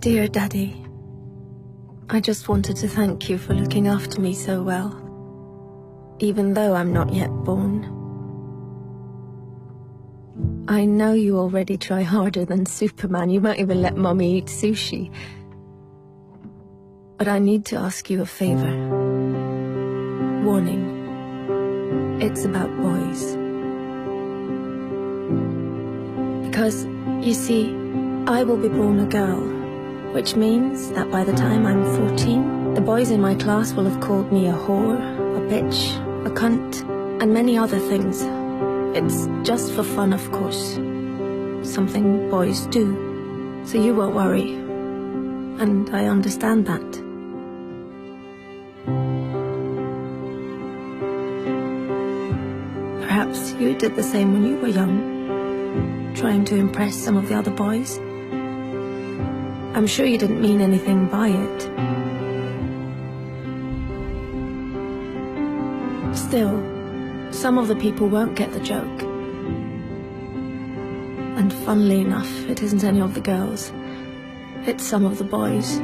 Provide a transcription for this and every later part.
Dear Daddy, I just wanted to thank you for looking after me so well, even though I'm not yet born. I know you already try harder than Superman. You might even let Mommy eat sushi. But I need to ask you a favor. Warning. It's about boys. Because, you see, I will be born a girl, which means that by the time I'm 14, the boys in my class will have called me a whore, a bitch, a cunt, and many other things. It's just for fun, of course. Something boys do. So you won't worry. And I understand that. Perhaps you did the same when you were young, trying to impress some of the other boys. I'm sure you didn't mean anything by it. Still, some of the people won't get the joke. And funnily enough, it isn't any of the girls. It's some of the boys.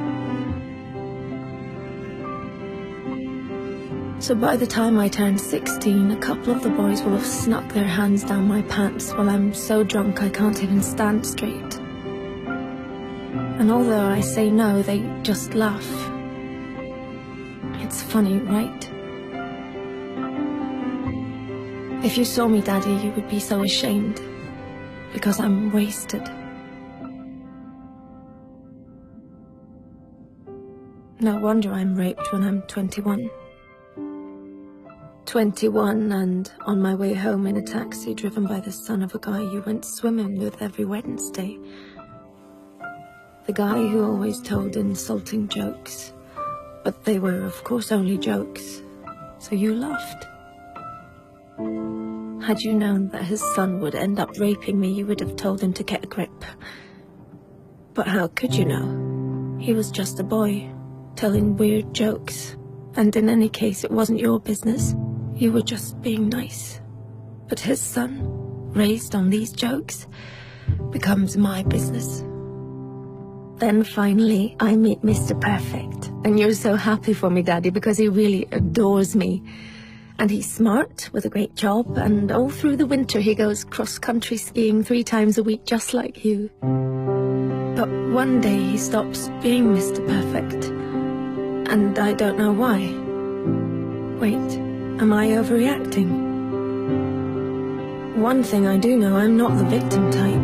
So by the time I turn 16, a couple of the boys will have snuck their hands down my pants while I'm so drunk I can't even stand straight. And although I say no, they just laugh. It's funny, right? If you saw me, Daddy, you would be so ashamed, because I'm wasted. No wonder I'm raped when I'm 21. 21 and on my way home in a taxi driven by the son of a guy you went swimming with every Wednesday. The guy who always told insulting jokes. But they were, of course, only jokes, so you laughed. Had you known that his son would end up raping me, you would have told him to get a grip. But how could you know? He was just a boy, telling weird jokes. And in any case, it wasn't your business. You were just being nice. But his son, raised on these jokes, becomes my business. Then finally, I meet Mr. Perfect. And you're so happy for me, Daddy, because he really adores me. And he's smart, with a great job, and all through the winter he goes cross-country skiing 3 times a week, just like you. But one day he stops being Mr. Perfect. And I don't know why. Wait, am I overreacting? One thing I do know, I'm not the victim type.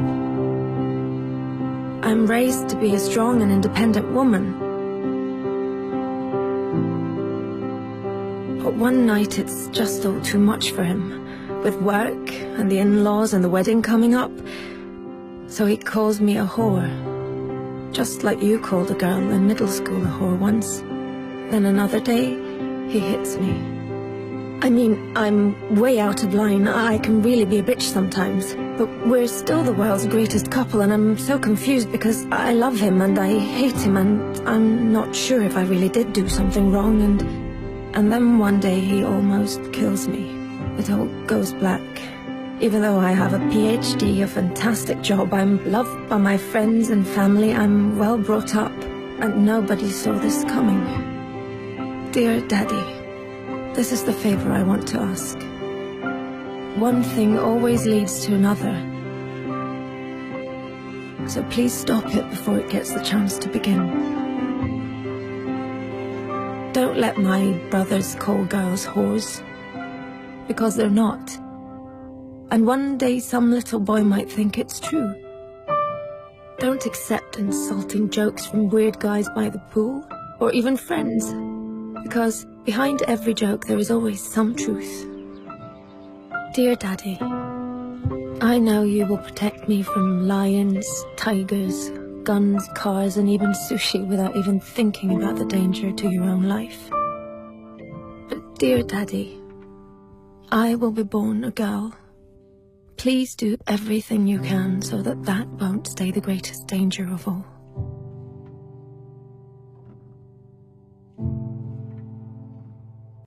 I'm raised to be a strong and independent woman. But one night it's just all too much for him, with work and the in-laws and the wedding coming up. So he calls me a whore, just like you called a girl in middle school a whore once. Then another day, he hits me. I mean, I'm way out of line. I can really be a bitch sometimes. But we're still the world's greatest couple, and I'm so confused because I love him and I hate him, and I'm not sure if I really did do something wrong, and then one day he almost kills me. It all goes black. Even though I have a PhD, a fantastic job, I'm loved by my friends and family, I'm well brought up, and nobody saw this coming. Dear Daddy, this is the favor I want to ask. One thing always leads to another. So please stop it before it gets the chance to begin. Don't let my brothers call girls whores, because they're not. And one day some little boy might think it's true. Don't accept insulting jokes from weird guys by the pool, or even friends. Because behind every joke there is always some truth. Dear Daddy, I know you will protect me from lions, tigers, guns, cars, and even sushi without even thinking about the danger to your own life. But dear Daddy, I will be born a girl. Please do everything you can so that that won't stay the greatest danger of all.